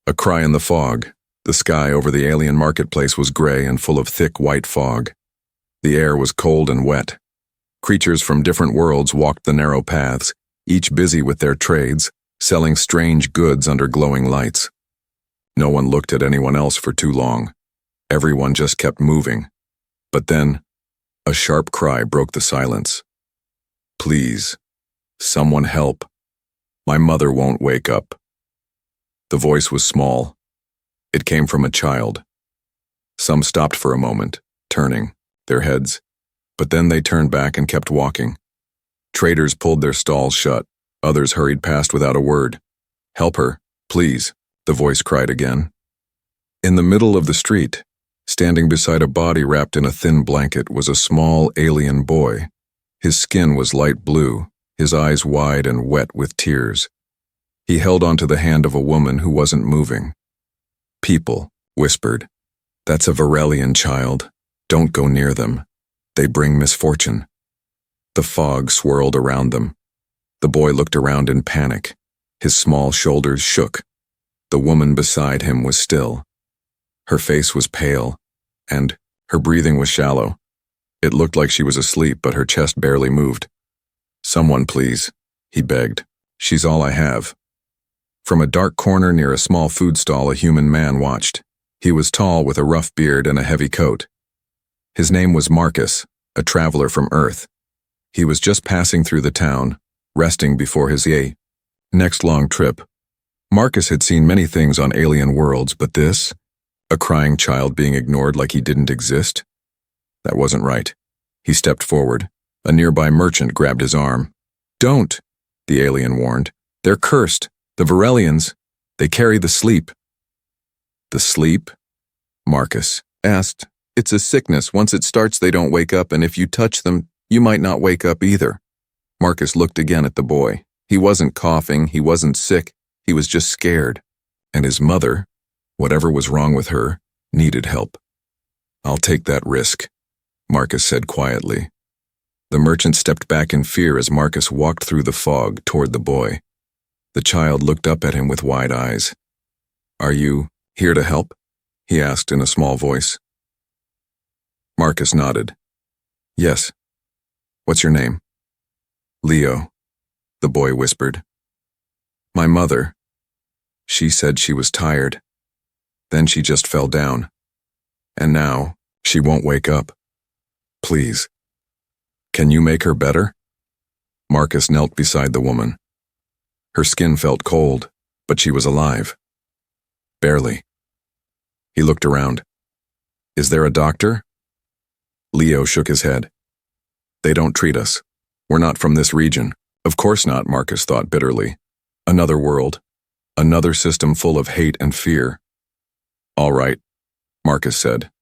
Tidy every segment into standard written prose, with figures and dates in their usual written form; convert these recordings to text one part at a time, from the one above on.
A cry in the fog. The sky over the alien marketplace was gray and full of thick white fog. The air was cold and wet. Creatures from different worlds walked the narrow paths, each busy with their trades, selling strange goods under glowing lights. No one looked at anyone else for too long. Everyone just kept moving. But then, a sharp cry broke the silence. "Please, someone help. My mother won't wake up." The voice was small. It came from a child. Some stopped for a moment, turning, their heads, but then they turned back and kept walking. Traders pulled their stalls shut. Others hurried past without a word. "Help her, please," the voice cried again. In the middle of the street, standing beside a body wrapped in a thin blanket, was a small alien boy. His skin was light blue, his eyes wide and wet with tears. He held onto the hand of a woman who wasn't moving. "People," whispered. "That's a Varelian child. Don't go near them. They bring misfortune." The fog swirled around them. The boy looked around in panic. His small shoulders shook. The woman beside him was still. Her face was pale, and her breathing was shallow. It looked like she was asleep, but her chest barely moved. "Someone, please," he begged. "She's all I have." From a dark corner near a small food stall, a human man watched. He was tall with a rough beard and a heavy coat. His name was Marcus, a traveler from Earth. He was just passing through the town, resting before his next long trip. Marcus had seen many things on alien worlds, but this, a crying child being ignored like he didn't exist, that wasn't right. He stepped forward. A nearby merchant grabbed his arm. "Don't," the alien warned. "They're cursed. The Varelians. They carry the sleep." "The sleep?" Marcus asked. "It's a sickness. Once it starts, they don't wake up, and if you touch them, you might not wake up either." Marcus looked again at the boy. He wasn't coughing, he wasn't sick, he was just scared. And his mother, whatever was wrong with her, needed help. "I'll take that risk," Marcus said quietly. The merchant stepped back in fear as Marcus walked through the fog toward the boy. The child looked up at him with wide eyes. "Are you here to help?" he asked in a small voice. Marcus nodded. "Yes. What's your name?" "Leo," the boy whispered. "My mother. She said she was tired. Then she just fell down. And now she won't wake up. Please. Can you make her better?" Marcus knelt beside the woman. Her skin felt cold, but she was alive. Barely. He looked around. "Is there a doctor?" Leo shook his head. "They don't treat us. We're not from this region." Of course not, Marcus thought bitterly. Another world. Another system full of hate and fear. "All right," Marcus said.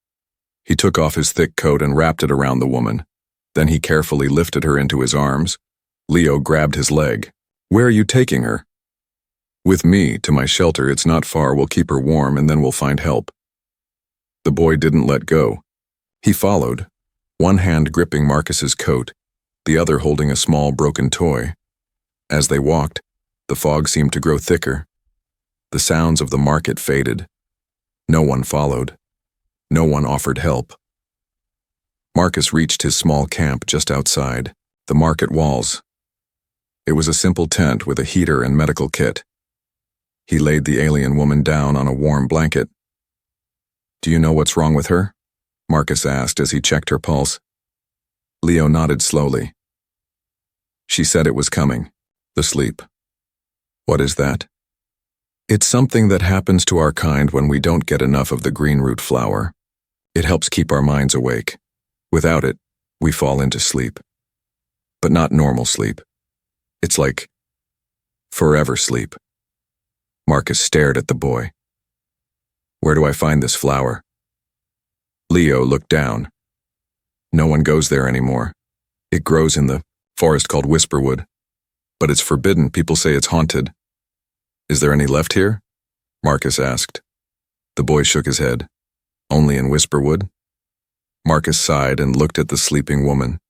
He took off his thick coat and wrapped it around the woman. Then he carefully lifted her into his arms. Leo grabbed his leg. "Where are you taking her?" "With me, to my shelter. It's not far. We'll keep her warm and then we'll find help." The boy didn't let go. He followed, one hand gripping Marcus's coat, the other holding a small broken toy. As they walked, the fog seemed to grow thicker. The sounds of the market faded. No one followed. No one offered help. Marcus reached his small camp just outside, the market walls. It was a simple tent with a heater and medical kit. He laid the alien woman down on a warm blanket. "Do you know what's wrong with her?" Marcus asked as he checked her pulse. Leo nodded slowly. "She said it was coming. The sleep." "What is that?" "It's something that happens to our kind when we don't get enough of the green root flower. It helps keep our minds awake. Without it, we fall into sleep. But not normal sleep. It's like forever sleep." Marcus stared at the boy. "Where do I find this flower?" Leo looked down. "No one goes there anymore. It grows in the forest called Whisperwood. But it's forbidden. People say it's haunted." "Is there any left here?" Marcus asked. The boy shook his head. "Only in Whisperwood?" Marcus sighed and looked at the sleeping woman.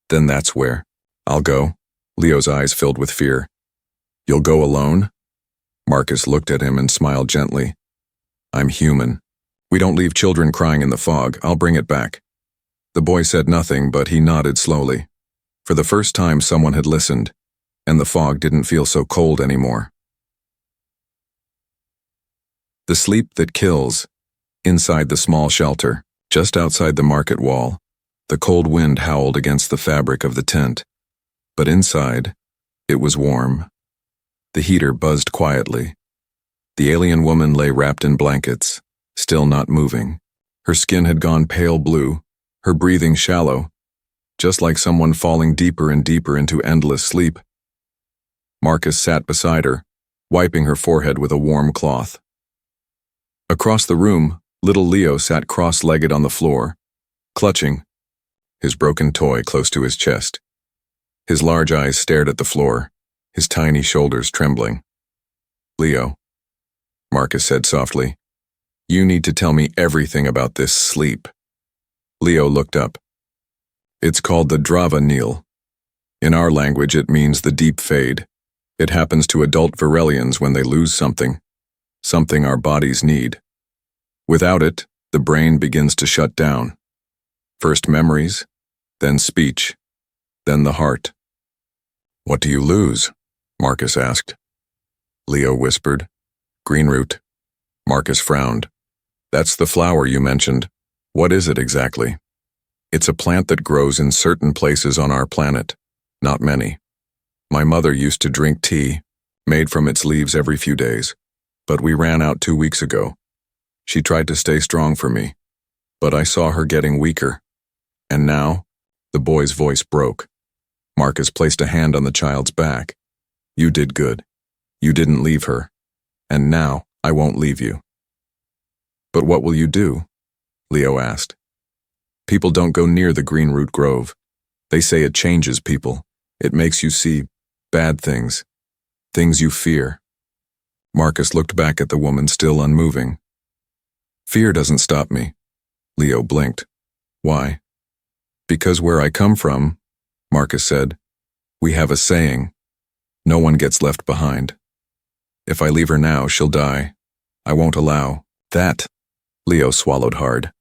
"Then that's where. I'll go." Leo's eyes filled with fear. "You'll go alone?" Marcus looked at him and smiled gently. I'm human. We don't leave children crying in the fog. I'll bring it back. The boy said nothing, but he nodded slowly. For the first time, someone had listened, and the fog didn't feel so cold anymore. The sleep that kills. Inside the small shelter, just outside the market wall, the cold wind howled against the fabric of the tent. But inside, it was warm. The heater buzzed quietly. The alien woman lay wrapped in blankets, still not moving. Her skin had gone pale blue, her breathing shallow, just like someone falling deeper and deeper into endless sleep. Marcus sat beside her, wiping her forehead with a warm cloth. Across the room, little Leo sat cross-legged on the floor, clutching his broken toy close to his chest. His large eyes stared at the floor, his tiny shoulders trembling. Leo, Marcus said softly, you need to tell me everything about this sleep. Leo looked up. It's called the Drava Kneel. In our language, it means the deep fade. It happens to adult Varelians when they lose something our bodies need. Without it, the brain begins to shut down. First memories, then speech, then the heart. What do you lose? Marcus asked. Leo whispered. Greenroot. Marcus frowned. That's the flower you mentioned. What is it exactly? It's a plant that grows in certain places on our planet, not many. My mother used to drink tea, made from its leaves every few days, but we ran out 2 weeks ago. She tried to stay strong for me, but I saw her getting weaker. And now, the boy's voice broke. Marcus placed a hand on the child's back. You did good. You didn't leave her. And now, I won't leave you. But what will you do? Leo asked. People don't go near the Greenroot Grove. They say it changes people. It makes you see bad things, things you fear. Marcus looked back at the woman still unmoving. Fear doesn't stop me. Leo blinked. Why? Because where I come from, Marcus said, we have a saying, no one gets left behind. If I leave her now, she'll die. I won't allow that. Leo swallowed hard.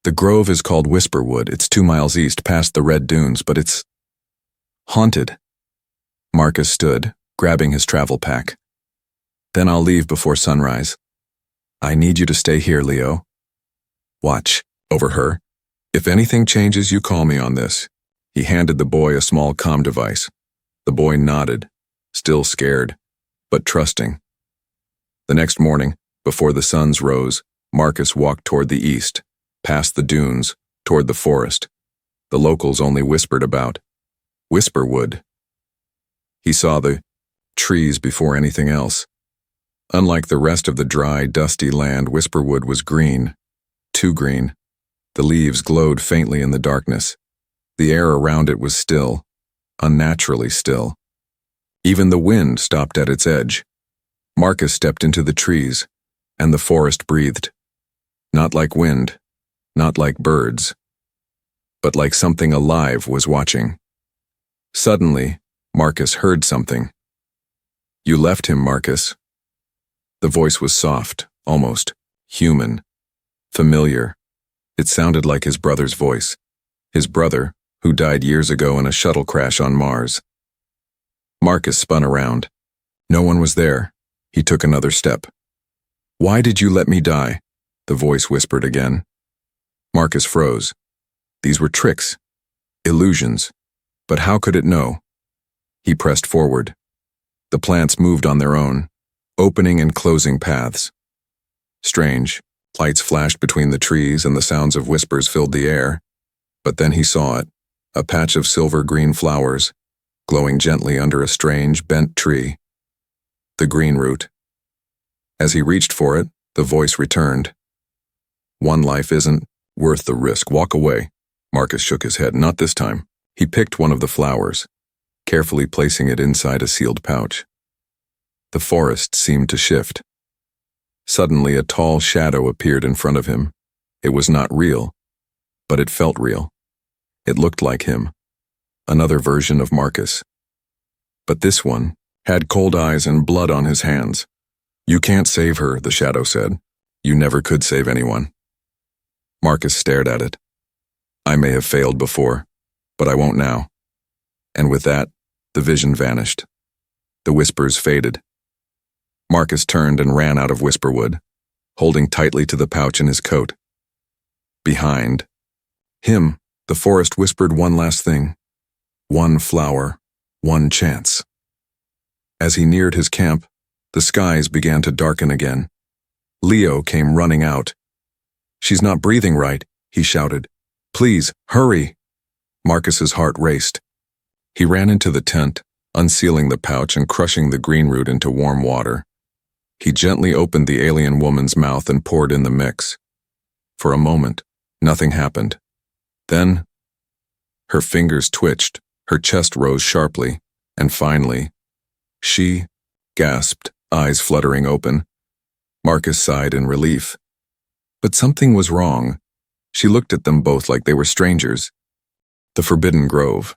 The grove is called Whisperwood. It's 2 miles east past the Red Dunes, but it's haunted. Marcus stood, grabbing his travel pack. Then I'll leave before sunrise. I need you to stay here, Leo. Watch over her. If anything changes, you call me on this. He handed the boy a small comm device. The boy nodded, still scared, but trusting. The next morning, before the suns rose, Marcus walked toward the east, past the dunes, toward the forest. The locals only whispered about Whisperwood. He saw the trees before anything else. Unlike the rest of the dry, dusty land, Whisperwood was green, too green. The leaves glowed faintly in the darkness. The air around it was still, unnaturally still. Even the wind stopped at its edge. Marcus stepped into the trees, and the forest breathed. Not like wind, not like birds, but like something alive was watching. Suddenly, Marcus heard something. You left him, Marcus. The voice was soft, almost human, familiar. It sounded like his brother's voice. His brother, who died years ago in a shuttle crash on Mars. Marcus spun around. No one was there. He took another step. Why did you let me die? The voice whispered again. Marcus froze. These were tricks, illusions. But how could it know? He pressed forward. The plants moved on their own, opening and closing paths. Strange, lights flashed between the trees and the sounds of whispers filled the air. But then he saw it, a patch of silver-green flowers, glowing gently under a strange, bent tree. The Greenroot. As he reached for it, the voice returned. One life isn't worth the risk. Walk away. Marcus shook his head. Not this time. He picked one of the flowers, carefully placing it inside a sealed pouch. The forest seemed to shift. Suddenly, a tall shadow appeared in front of him. It was not real, but it felt real. It looked like him, another version of Marcus. But this one had cold eyes and blood on his hands. You can't save her, the shadow said. You never could save anyone. Marcus stared at it. I may have failed before, but I won't now. And with that, the vision vanished. The whispers faded. Marcus turned and ran out of Whisperwood, holding tightly to the pouch in his coat. Behind him, the forest whispered one last thing. One flower, one chance. As he neared his camp, the skies began to darken again. Leo came running out. She's not breathing right, he shouted. Please, hurry. Marcus's heart raced. He ran into the tent, unsealing the pouch and crushing the green root into warm water. He gently opened the alien woman's mouth and poured in the mix. For a moment, nothing happened. Then, her fingers twitched, her chest rose sharply, and finally, she gasped, eyes fluttering open. Marcus sighed in relief. But something was wrong. She looked at them both like they were strangers. The Forbidden Grove.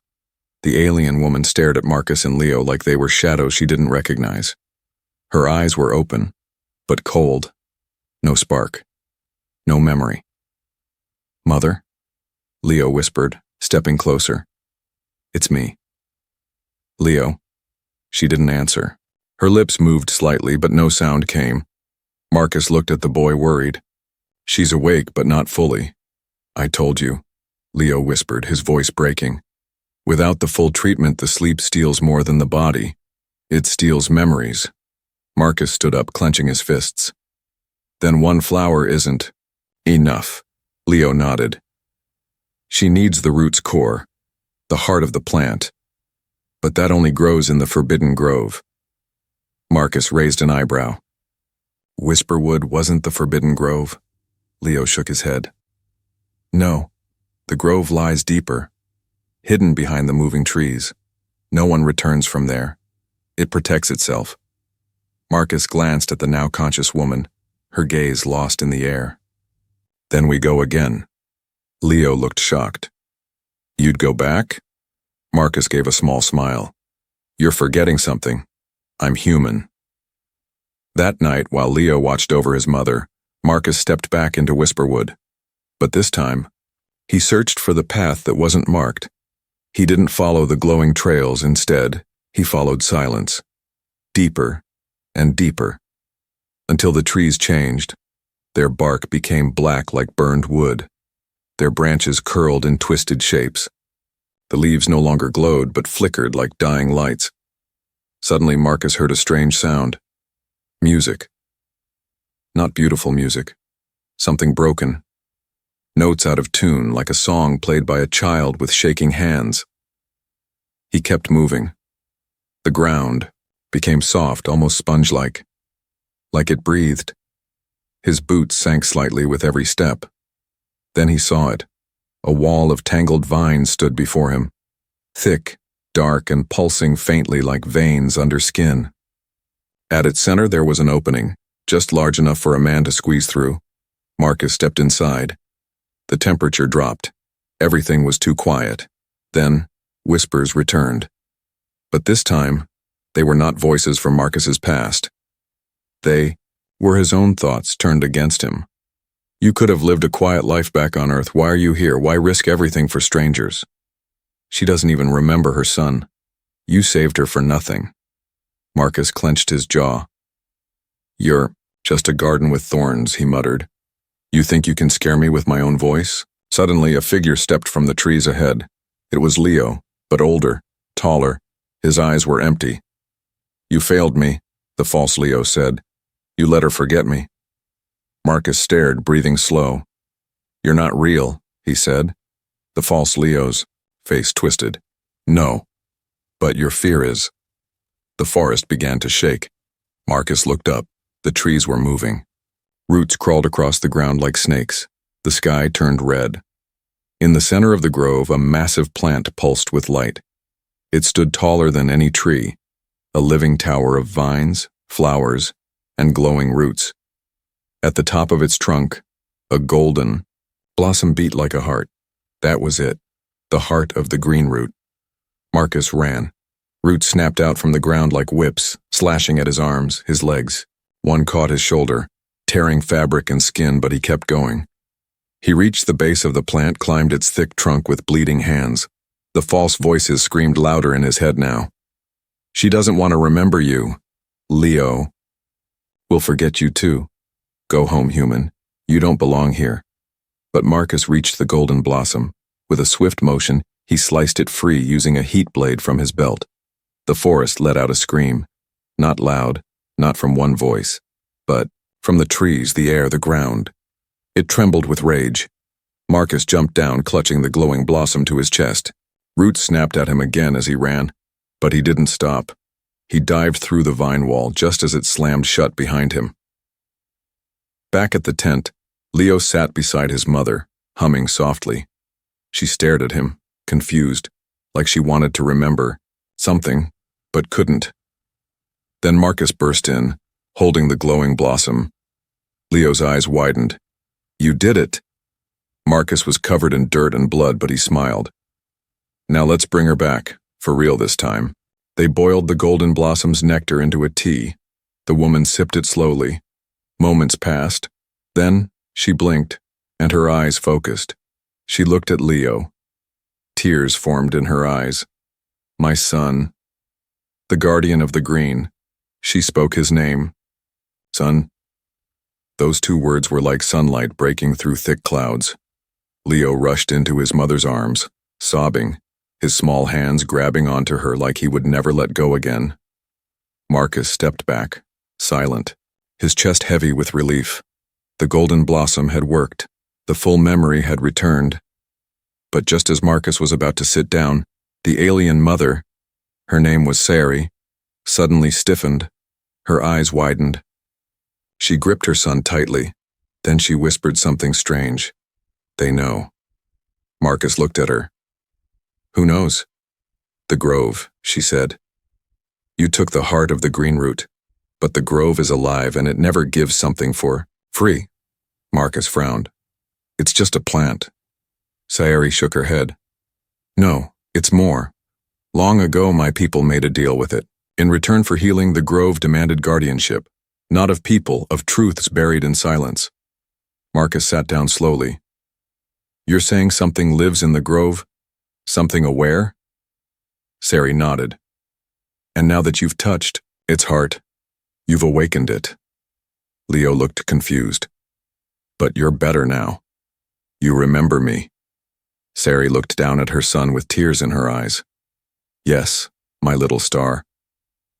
The alien woman stared at Marcus and Leo like they were shadows she didn't recognize. Her eyes were open, but cold. No spark. No memory. Mother? Leo whispered, stepping closer. It's me. Leo. She didn't answer. Her lips moved slightly, but no sound came. Marcus looked at the boy worried. She's awake, but not fully. I told you, Leo whispered, his voice breaking. Without the full treatment, the sleep steals more than the body. It steals memories. Marcus stood up, clenching his fists. Then one flower isn't enough, Leo nodded. She needs the root's core, the heart of the plant. But that only grows in the Forbidden Grove. Marcus raised an eyebrow. Whisperwood wasn't the Forbidden Grove? Leo shook his head. No, the grove lies deeper, hidden behind the moving trees. No one returns from there. It protects itself. Marcus glanced at the now conscious woman, her gaze lost in the air. Then we go again. Leo looked shocked. You'd go back? Marcus gave a small smile. You're forgetting something. I'm human. That night, while Leo watched over his mother, Marcus stepped back into Whisperwood. But this time, he searched for the path that wasn't marked. He didn't follow the glowing trails. Instead, he followed silence. Deeper and deeper. Until the trees changed. Their bark became black like burned wood. Their branches curled in twisted shapes. The leaves no longer glowed but flickered like dying lights. Suddenly Marcus heard a strange sound. Music. Not beautiful music. Something broken. Notes out of tune, like a song played by a child with shaking hands. He kept moving. The ground became soft, almost sponge-like. Like it breathed. His boots sank slightly with every step. Then he saw it. A wall of tangled vines stood before him. Thick, dark, and pulsing faintly like veins under skin. At its center there was an opening, just large enough for a man to squeeze through. Marcus stepped inside. The temperature dropped. Everything was too quiet. Then, whispers returned. But this time, they were not voices from Marcus's past. They were his own thoughts turned against him. You could have lived a quiet life back on Earth. Why are you here? Why risk everything for strangers? She doesn't even remember her son. You saved her for nothing. Marcus clenched his jaw. You're just a garden with thorns, he muttered. You think you can scare me with my own voice? Suddenly, a figure stepped from the trees ahead. It was Leo, but older, taller. His eyes were empty. You failed me, the false Leo said. You let her forget me. Marcus stared, breathing slow. You're not real, he said. The false Leo's face twisted. No, but your fear is. The forest began to shake. Marcus looked up. The trees were moving. Roots crawled across the ground like snakes. The sky turned red. In the center of the grove, a massive plant pulsed with light. It stood taller than any tree, a living tower of vines, flowers, and glowing roots. At the top of its trunk, a golden blossom beat like a heart. That was it, the heart of the green root. Marcus ran. Roots snapped out from the ground like whips, slashing at his arms, his legs. One caught his shoulder, tearing fabric and skin, but he kept going. He reached the base of the plant, climbed its thick trunk with bleeding hands. The false voices screamed louder in his head now. She doesn't want to remember you, Leo. We'll forget you too. Go home, human. You don't belong here. But Marcus reached the golden blossom. With a swift motion, he sliced it free using a heat blade from his belt. The forest let out a scream. Not loud, not from one voice, but from the trees, the air, the ground. It trembled with rage. Marcus jumped down, clutching the glowing blossom to his chest. Roots snapped at him again as he ran, but he didn't stop. He dived through the vine wall just as it slammed shut behind him. Back at the tent, Leo sat beside his mother, humming softly. She stared at him, confused, like she wanted to remember something, but couldn't. Then Marcus burst in, holding the glowing blossom. Leo's eyes widened. You did it. Marcus was covered in dirt and blood, but he smiled. Now let's bring her back, for real this time. They boiled the golden blossom's nectar into a tea. The woman sipped it slowly. Moments passed. Then she blinked, and her eyes focused. She looked at Leo. Tears formed in her eyes. My son. The guardian of the green. She spoke his name. Son. Those two words were like sunlight breaking through thick clouds. Leo rushed into his mother's arms, sobbing, his small hands grabbing onto her like he would never let go again. Marcus stepped back, silent, his chest heavy with relief. The golden blossom had worked. The full memory had returned. But just as Marcus was about to sit down, the alien mother, her name was Sari, suddenly stiffened. Her eyes widened. She gripped her son tightly. Then she whispered something strange. They know. Marcus looked at her. Who knows? The grove, she said. You took the heart of the green root, but the grove is alive and it never gives something for free. Marcus frowned. It's just a plant. Sayuri shook her head. No, it's more. Long ago my people made a deal with it. In return for healing, the grove demanded guardianship, not of people, of truths buried in silence. Marcus sat down slowly. You're saying something lives in the grove? Something aware? Sari nodded. And now that you've touched its heart, you've awakened it. Leo looked confused. But you're better now. You remember me. Sari looked down at her son with tears in her eyes. Yes, my little star.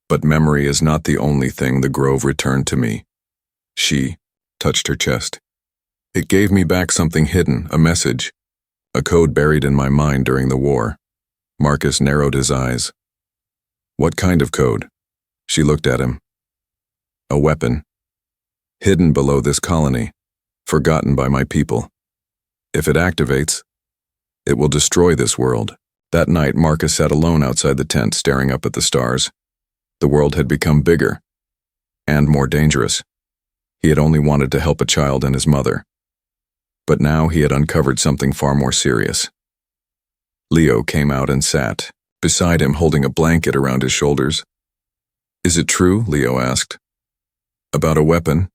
But memory is not the only thing the grove returned to me. She touched her chest. It gave me back something hidden, a message, a code buried in my mind during the war. Marcus narrowed his eyes. What kind of code? She looked at him. A weapon. Hidden below this colony, forgotten by my people. If it activates, it will destroy this world. That night, Marcus sat alone outside the tent, staring up at the stars. The world had become bigger and more dangerous. He had only wanted to help a child and his mother. But now he had uncovered something far more serious. Leo came out and sat beside him, holding a blanket around his shoulders. Is it true? Leo asked. About a weapon?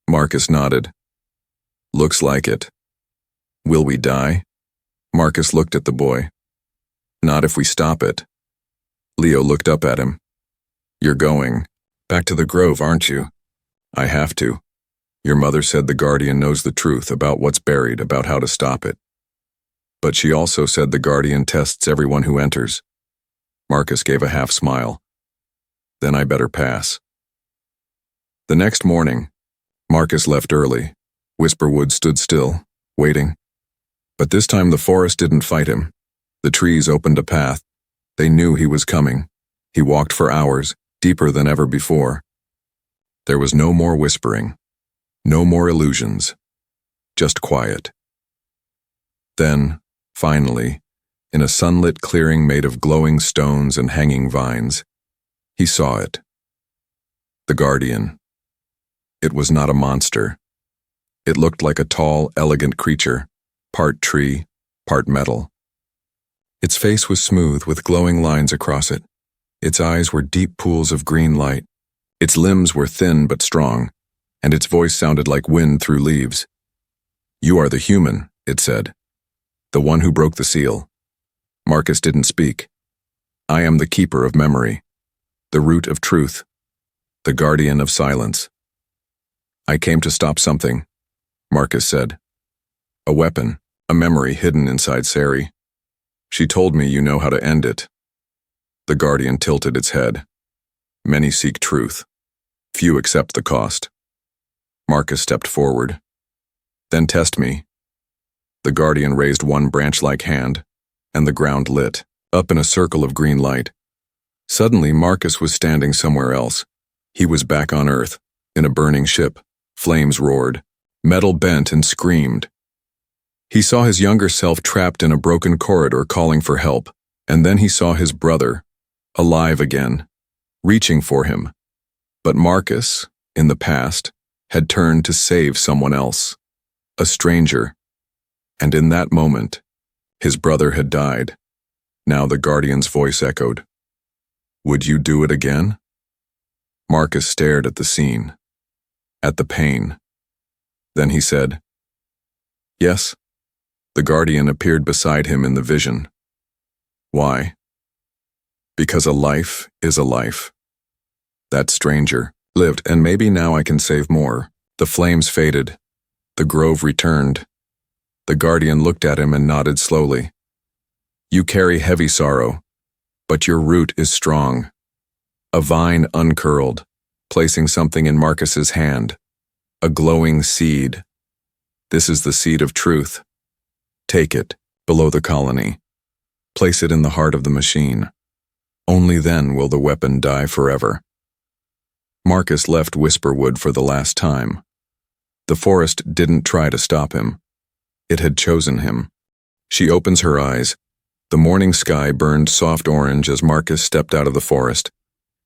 Marcus nodded. Looks like it. Will we die? Marcus looked at the boy. Not if we stop it. Leo looked up at him. You're going back to the grove, aren't you? I have to. Your mother said the guardian knows the truth about what's buried, about how to stop it. But she also said the guardian tests everyone who enters. Marcus gave a half smile. Then I better pass. The next morning, Marcus left early. Whisperwood stood still, waiting. But this time the forest didn't fight him. The trees opened a path. They knew he was coming. He walked for hours, deeper than ever before. There was no more whispering, no more illusions, just quiet. Then, finally, in a sunlit clearing made of glowing stones and hanging vines, he saw it. The guardian. It was not a monster. It looked like a tall, elegant creature, part tree, part metal. Its face was smooth with glowing lines across it. Its eyes were deep pools of green light. Its limbs were thin but strong, and its voice sounded like wind through leaves. "You are the human," it said. "The one who broke the seal." Marcus didn't speak. "I am the keeper of memory, the root of truth, the guardian of silence." "I came to stop something," Marcus said. "A weapon, a memory hidden inside Sari. She told me you know how to end it." The guardian tilted its head. "Many seek truth. Few accept the cost." Marcus stepped forward. "Then test me." The guardian raised one branch-like hand, and the ground lit up in a circle of green light. Suddenly, Marcus was standing somewhere else. He was back on Earth, in a burning ship. Flames roared. Metal bent and screamed. He saw his younger self trapped in a broken corridor calling for help, and then he saw his brother, alive again, reaching for him. But Marcus, in the past, had turned to save someone else, a stranger. And in that moment, his brother had died. Now the guardian's voice echoed. "Would you do it again?" Marcus stared at the scene, at the pain. Then he said, "Yes." The guardian appeared beside him in the vision. "Why?" "Because a life is a life. That stranger lived, and maybe now I can save more." The flames faded. The grove returned. The guardian looked at him and nodded slowly. "You carry heavy sorrow, but your root is strong." A vine uncurled, placing something in Marcus's hand. A glowing seed. "This is the seed of truth. Take it, below the colony. Place it in the heart of the machine. Only then will the weapon die forever." Marcus left Whisperwood for the last time. The forest didn't try to stop him. It had chosen him. She opens her eyes. The morning sky burned soft orange as Marcus stepped out of the forest.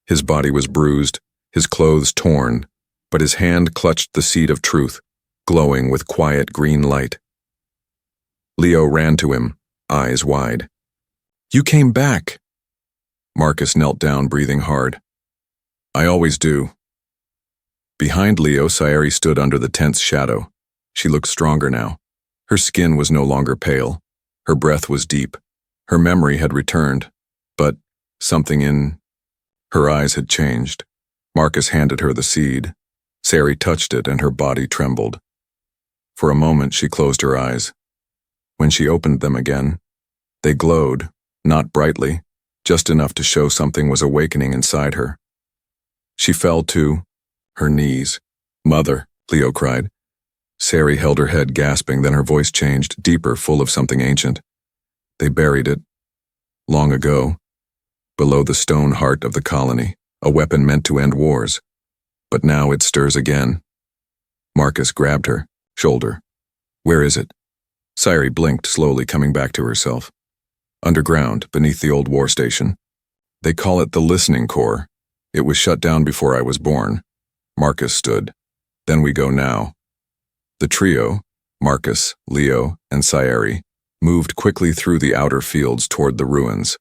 His body was bruised, his clothes torn, but his hand clutched the seed of truth, glowing with quiet green light. Leo ran to him, eyes wide. "You came back!" Marcus knelt down, breathing hard. "I always do." Behind Leo, Sari stood under the tent's shadow. She looked stronger now. Her skin was no longer pale. Her breath was deep. Her memory had returned, but something in her eyes had changed. Marcus handed her the seed. Sari touched it and her body trembled. For a moment she closed her eyes. When she opened them again, they glowed, not brightly, just enough to show something was awakening inside her. She fell to her knees. "Mother," Leo cried. Sari held her head, gasping, then her voice changed, deeper, full of something ancient. "They buried it. Long ago. Below the stone heart of the colony, a weapon meant to end wars. But now it stirs again." Marcus grabbed her shoulder. "Where is it?" Sari blinked, slowly coming back to herself. "Underground, beneath the old war station. They call it the Listening Corps. It was shut down before I was born." Marcus stood. "Then we go now." The trio, Marcus, Leo, and Sari, moved quickly through the outer fields toward the ruins.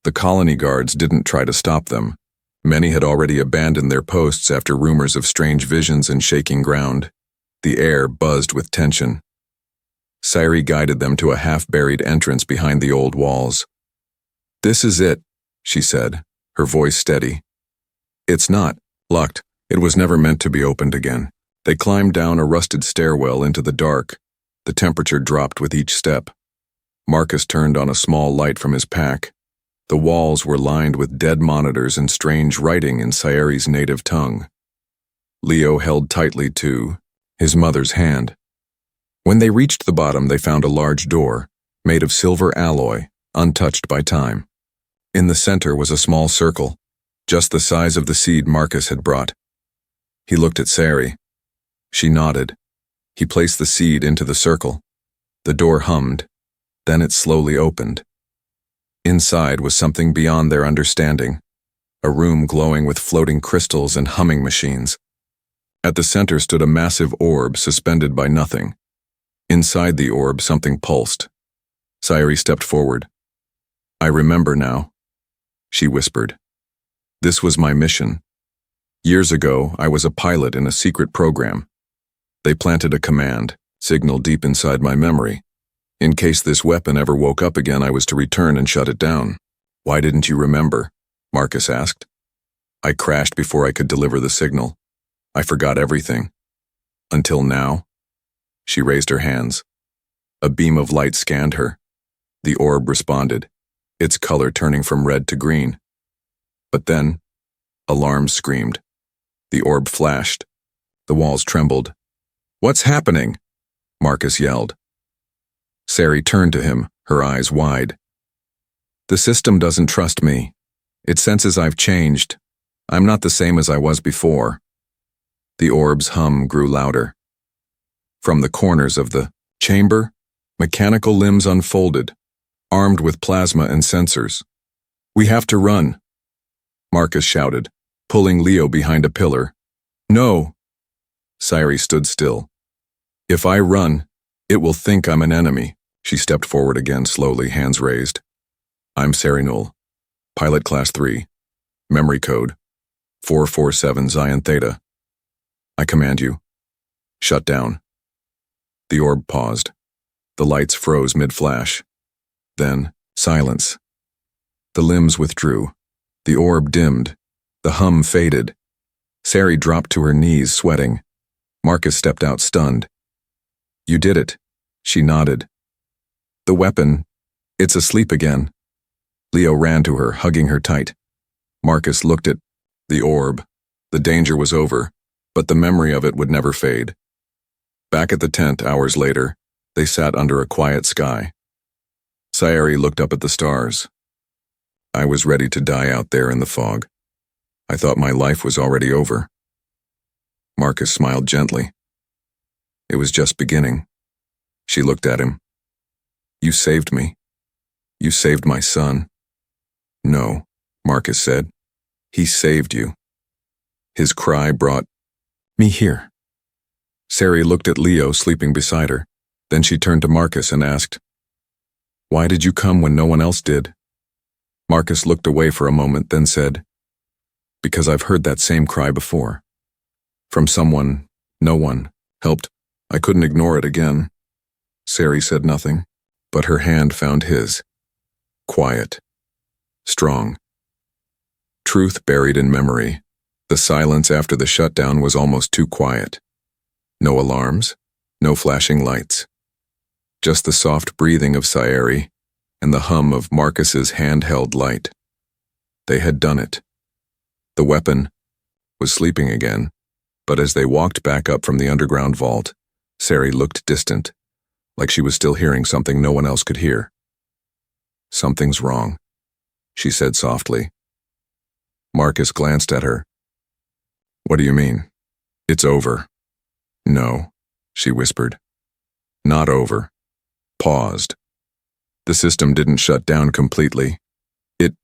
The colony guards didn't try to stop them. Many had already abandoned their posts after rumors of strange visions and shaking ground. The air buzzed with tension. Sari guided them to a half-buried entrance behind the old walls. "This is it," she said, her voice steady. "It's not locked. It was never meant to be opened again." They climbed down a rusted stairwell into the dark. The temperature dropped with each step. Marcus turned on a small light from his pack. The walls were lined with dead monitors and strange writing in Sari's native tongue. Leo held tightly to his mother's hand. When they reached the bottom, they found a large door, made of silver alloy, untouched by time. In the center was a small circle, just the size of the seed Marcus had brought. He looked at Sari. She nodded. He placed the seed into the circle. The door hummed. Then it slowly opened. Inside was something beyond their understanding, a room glowing with floating crystals and humming machines. At the center stood a massive orb suspended by nothing. Inside the orb, something pulsed. Sari stepped forward. "I remember now," she whispered. "This was my mission. Years ago, I was a pilot in a secret program. They planted a command, signal deep inside my memory. In case this weapon ever woke up again, I was to return and shut it down. Why didn't you remember? Marcus asked. I crashed before I could deliver the signal. I forgot everything. Until now? She raised her hands. A beam of light scanned her. The orb responded, its color turning from red to green. But then, alarms screamed. The orb flashed. The walls trembled. What's happening? Marcus yelled. Sari turned to him, her eyes wide. The system doesn't trust me. It senses I've changed. I'm not the same as I was before. The orb's hum grew louder. From the corners of the chamber, mechanical limbs unfolded, armed with plasma and sensors. We have to run, Marcus shouted, pulling Leo behind a pillar. No. Sari stood still. If I run, it will think I'm an enemy. She stepped forward again slowly, hands raised. I'm Sari, Pilot Class 3. Memory code 447 Zion Theta. I command you. Shut down. The orb paused. The lights froze mid-flash. Then, silence. The limbs withdrew. The orb dimmed. The hum faded. Sari dropped to her knees, sweating. Marcus stepped out, stunned. You did it. She nodded. The weapon, it's asleep again. Leo ran to her, hugging her tight. Marcus looked at the orb. The danger was over, but the memory of it would never fade. Back at the tent, hours later, they sat under a quiet sky. Sari looked up at the stars. I was ready to die out there in the fog. I thought my life was already over. Marcus smiled gently. It was just beginning. She looked at him. You saved me. You saved my son. No, Marcus said. He saved you. His cry brought me here. Sari looked at Leo sleeping beside her. Then she turned to Marcus and asked, Why did you come when no one else did? Marcus looked away for a moment, then said, Because I've heard that same cry before. From someone, no one, helped. I couldn't ignore it again. Sari said nothing, but her hand found his. Quiet. Strong. Truth buried in memory. The silence after the shutdown was almost too quiet. No alarms, no flashing lights. Just the soft breathing of Sari and the hum of Marcus's handheld light. They had done it. The weapon was sleeping again, but as they walked back up from the underground vault, Sari looked distant, like she was still hearing something no one else could hear. Something's wrong, she said softly. Marcus glanced at her. What do you mean? It's over. No, she whispered. Not over. Paused. The system didn't shut down completely. It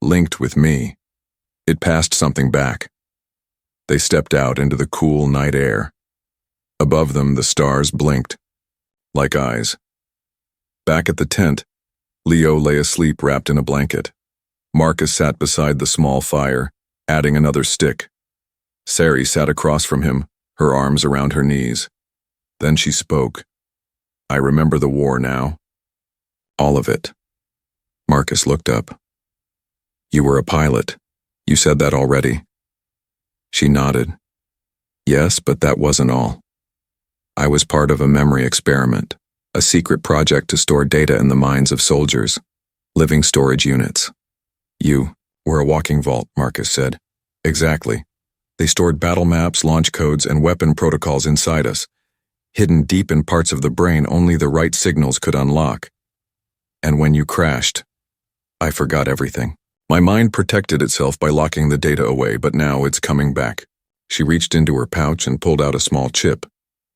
linked with me. It passed something back. They stepped out into the cool night air. Above them, the stars blinked, like eyes. Back at the tent, Leo lay asleep wrapped in a blanket. Marcus sat beside the small fire, adding another stick. Sari sat across from him, her arms around her knees. Then she spoke. I remember the war now. All of it. Marcus looked up. You were a pilot. You said that already. She nodded. Yes, but that wasn't all. I was part of a memory experiment, a secret project to store data in the minds of soldiers, living storage units. You were a walking vault, Marcus said. Exactly. They stored battle maps, launch codes, and weapon protocols inside us, hidden deep in parts of the brain only the right signals could unlock. And when you crashed, I forgot everything. My mind protected itself by locking the data away, but now it's coming back. She reached into her pouch and pulled out a small chip,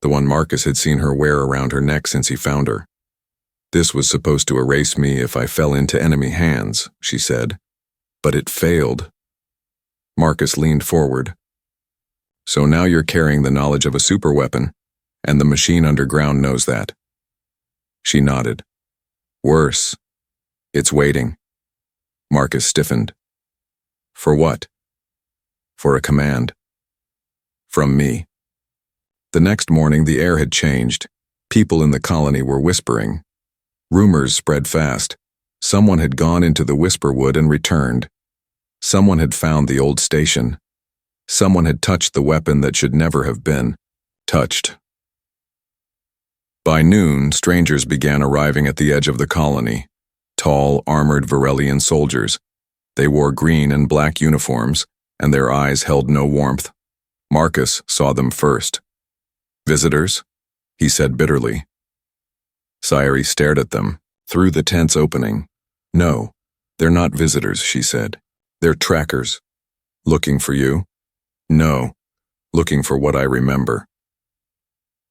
the one Marcus had seen her wear around her neck since he found her. This was supposed to erase me if I fell into enemy hands, she said. But it failed. Marcus leaned forward. So now you're carrying the knowledge of a superweapon, and the machine underground knows that. She nodded. Worse. It's waiting. Marcus stiffened. For what? For a command. From me. The next morning, the air had changed. People in the colony were whispering. Rumors spread fast. Someone had gone into the Whisperwood and returned. Someone had found the old station. Someone had touched the weapon that should never have been touched. By noon, strangers began arriving at the edge of the colony. Tall, armored Varelian soldiers. They wore green and black uniforms, and their eyes held no warmth. Marcus saw them first. "Visitors?" he said bitterly. Sayuri stared at them, through the tent's opening. "No, they're not visitors," she said. "They're trackers." "Looking for you?" "No, looking for what I remember."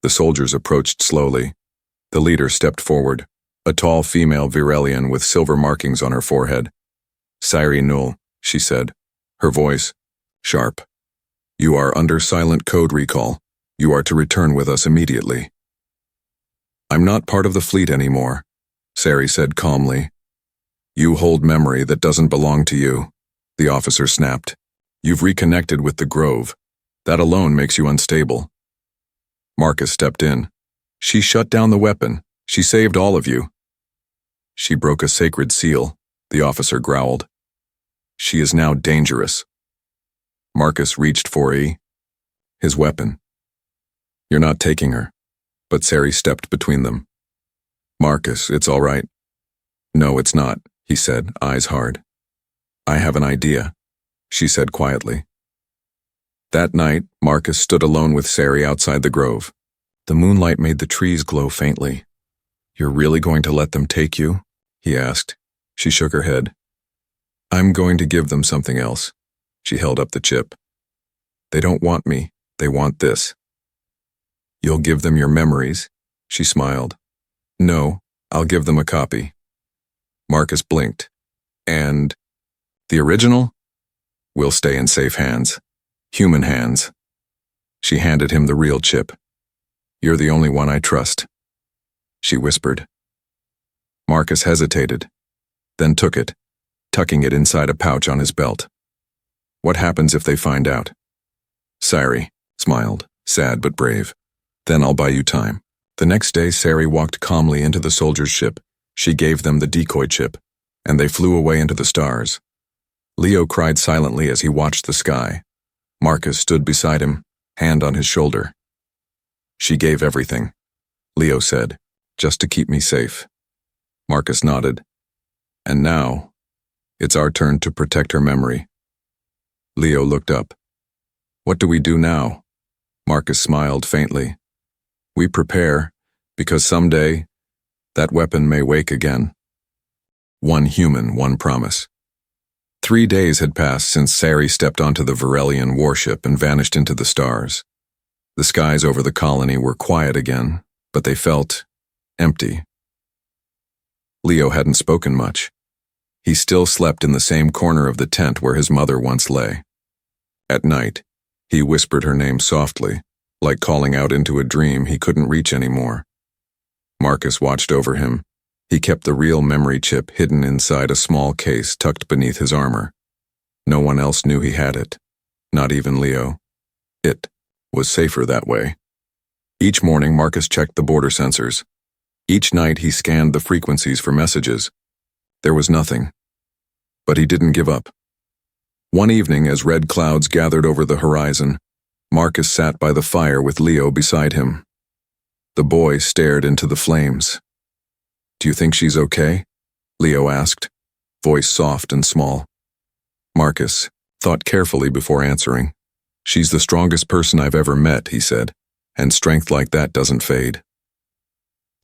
The soldiers approached slowly. The leader stepped forward, a tall female Virelian with silver markings on her forehead. "Sayuri Null," she said, her voice sharp. "You are under silent code recall. You are to return with us immediately." "I'm not part of the fleet anymore," Sayuri said calmly. "You hold memory that doesn't belong to you," the officer snapped. "You've reconnected with the Grove. That alone makes you unstable." Marcus stepped in. "She shut down the weapon. She saved all of you." "She broke a sacred seal," the officer growled. "She is now dangerous." Marcus reached for his weapon. "You're not taking her." But Sayuri stepped between them. "Marcus, it's all right." "No, it's not," he said, eyes hard. "I have an idea," she said quietly. That night, Marcus stood alone with Sayuri outside the grove. The moonlight made the trees glow faintly. "You're really going to let them take you?" he asked. She shook her head. "I'm going to give them something else." She held up the chip. "They don't want me. They want this." "You'll give them your memories?" She smiled. "No, I'll give them a copy." Marcus blinked. "And the original?" "Will stay in safe hands. Human hands." She handed him the real chip. "You're the only one I trust," she whispered. Marcus hesitated, then took it, tucking it inside a pouch on his belt. "What happens if they find out?" Sayuri smiled, sad but brave. "Then I'll buy you time." The next day, Sayuri walked calmly into the soldier's ship. She gave them the decoy chip, and they flew away into the stars. Leo cried silently as he watched the sky. Marcus stood beside him, hand on his shoulder. "She gave everything," Leo said, "just to keep me safe." Marcus nodded. "And now, it's our turn to protect her memory." Leo looked up. "What do we do now?" Marcus smiled faintly. "We prepare, because someday, that weapon may wake again." One human, one promise. 3 days had passed since Sayuri stepped onto the Varelian warship and vanished into the stars. The skies over the colony were quiet again, but they felt empty. Leo hadn't spoken much. He still slept in the same corner of the tent where his mother once lay. At night, he whispered her name softly, like calling out into a dream he couldn't reach anymore. Marcus watched over him. He kept the real memory chip hidden inside a small case tucked beneath his armor. No one else knew he had it, not even Leo. It was safer that way. Each morning, Marcus checked the border sensors. Each night, he scanned the frequencies for messages. There was nothing. But he didn't give up. One evening, as red clouds gathered over the horizon, Marcus sat by the fire with Leo beside him. The boy stared into the flames. "Do you think she's okay?" Leo asked, voice soft and small. Marcus thought carefully before answering. "She's the strongest person I've ever met," he said, "and strength like that doesn't fade."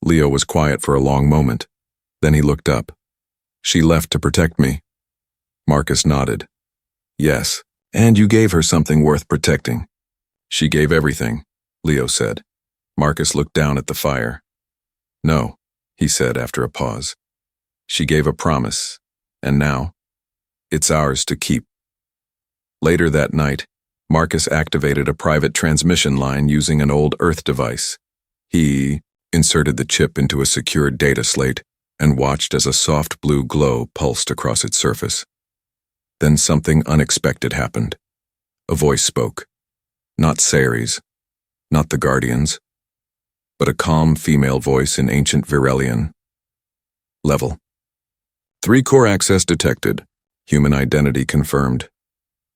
Leo was quiet for a long moment. Then he looked up. "She left to protect me." Marcus nodded. "Yes, and you gave her something worth protecting." "She gave everything," Leo said. Marcus looked down at the fire. "No," he said after a pause. "She gave a promise, and now, it's ours to keep." Later that night, Marcus activated a private transmission line using an old Earth device. He inserted the chip into a secured data slate and watched as a soft blue glow pulsed across its surface. Then something unexpected happened. A voice spoke. Not Ceres, not the Guardians, but a calm female voice in ancient Virelian. Level 3 core access detected. Human identity confirmed.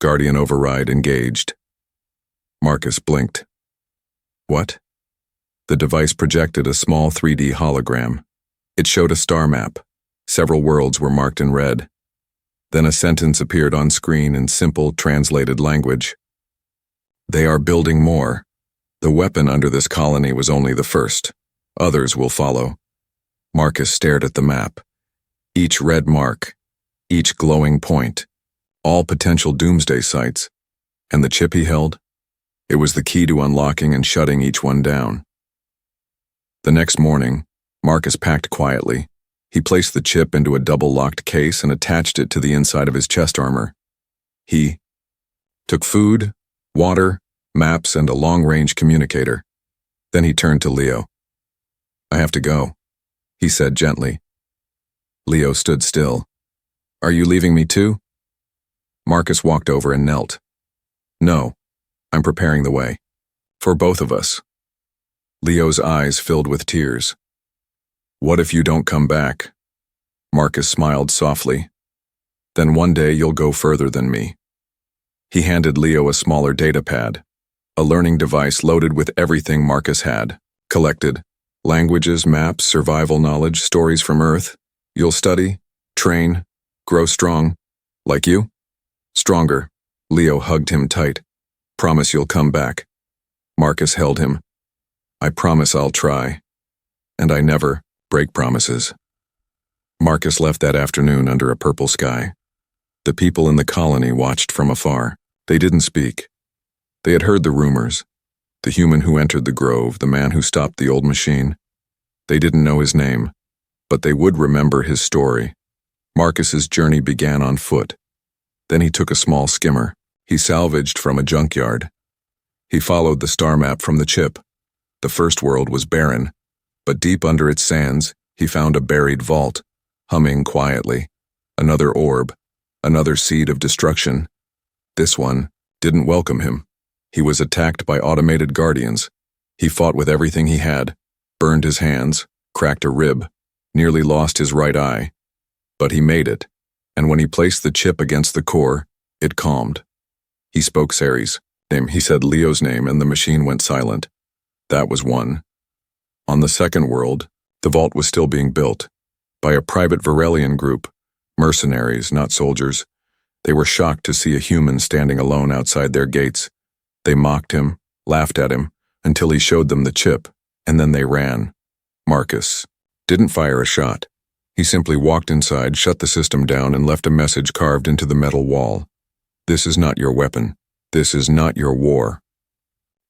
Guardian override engaged. Marcus blinked. What? The device projected a small 3D hologram. It showed a star map. Several worlds were marked in red. Then a sentence appeared on screen in simple, translated language. They are building more. The weapon under this colony was only the first. Others will follow. Marcus stared at the map. Each red mark, each glowing point, all potential doomsday sites. And the chip he held? It was the key to unlocking and shutting each one down. The next morning, Marcus packed quietly. He placed the chip into a double-locked case and attached it to the inside of his chest armor. He took food, water, maps, and a long-range communicator. Then he turned to Leo. "I have to go," he said gently. Leo stood still. "Are you leaving me too?" Marcus walked over and knelt. "No, I'm preparing the way. For both of us." Leo's eyes filled with tears. "What if you don't come back?" Marcus smiled softly. "Then one day you'll go further than me." He handed Leo a smaller data pad, a learning device loaded with everything Marcus had collected: languages, maps, survival knowledge, stories from Earth. "You'll study, train, grow strong. Like you?" "Stronger." Leo hugged him tight. "Promise you'll come back." Marcus held him. "I promise I'll try. And I never break promises." Marcus left that afternoon under a purple sky. The people in the colony watched from afar. They didn't speak. They had heard the rumors. The human who entered the grove, the man who stopped the old machine. They didn't know his name, but they would remember his story. Marcus's journey began on foot. Then he took a small skimmer he salvaged from a junkyard. He followed the star map from the chip. The first world was barren, but deep under its sands, he found a buried vault, humming quietly. Another orb, another seed of destruction. This one didn't welcome him. He was attacked by automated guardians. He fought with everything he had, burned his hands, cracked a rib, nearly lost his right eye. But he made it, and when he placed the chip against the core, it calmed. He spoke Ceres' name. He said Leo's name, and the machine went silent. That was one. On the second world, the vault was still being built by a private Virelian group, mercenaries, not soldiers. They were shocked to see a human standing alone outside their gates. They mocked him, laughed at him, until he showed them the chip, and then they ran. Marcus didn't fire a shot. He simply walked inside, shut the system down, and left a message carved into the metal wall. "This is not your weapon. This is not your war."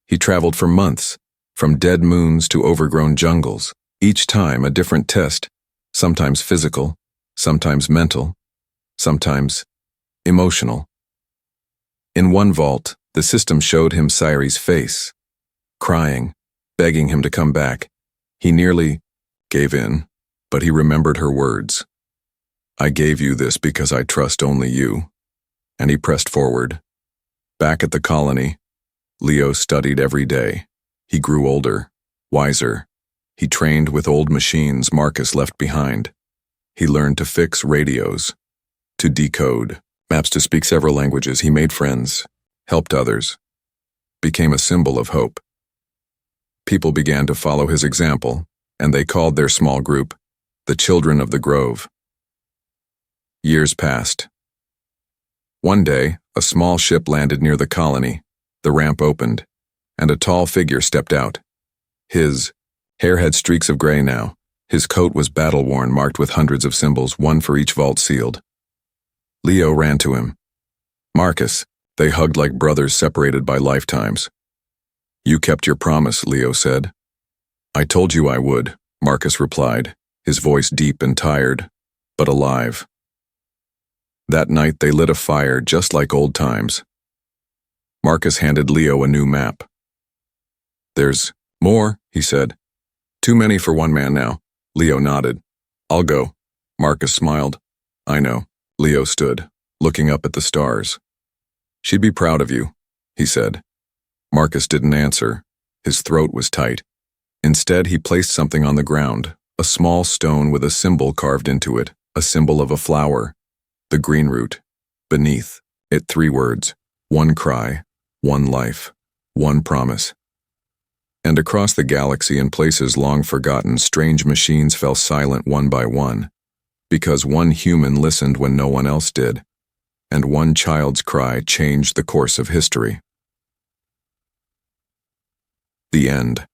He traveled for months, from dead moons to overgrown jungles, each time a different test, sometimes physical, sometimes mental, sometimes emotional. In one vault, the system showed him Ceres' face, crying, begging him to come back. He nearly gave in, but he remembered her words. "I gave you this because I trust only you." And he pressed forward. Back at the colony, Leo studied every day. He grew older, wiser. He trained with old machines Marcus left behind. He learned to fix radios, to decode maps, to speak several languages. He made friends, helped others, became a symbol of hope. People began to follow his example, and they called their small group the Children of the Grove. Years passed. One day, a small ship landed near the colony. The ramp opened, and a tall figure stepped out. His hair had streaks of gray now. His coat was battle-worn, marked with hundreds of symbols, one for each vault sealed. Leo ran to him. "Marcus." They hugged like brothers separated by lifetimes. "You kept your promise," Leo said. "I told you I would," Marcus replied, his voice deep and tired, but alive. That night they lit a fire just like old times. Marcus handed Leo a new map. "There's more," he said. "Too many for one man now." Leo nodded. "I'll go." Marcus smiled. "I know." Leo stood, looking up at the stars. "She'd be proud of you," he said. Marcus didn't answer. His throat was tight. Instead, he placed something on the ground, a small stone with a symbol carved into it, a symbol of a flower, the green root. Beneath it, 3 words: one cry, one life, one promise. And across the galaxy, in places long forgotten, strange machines fell silent one by one, because one human listened when no one else did, and one child's cry changed the course of history. The end.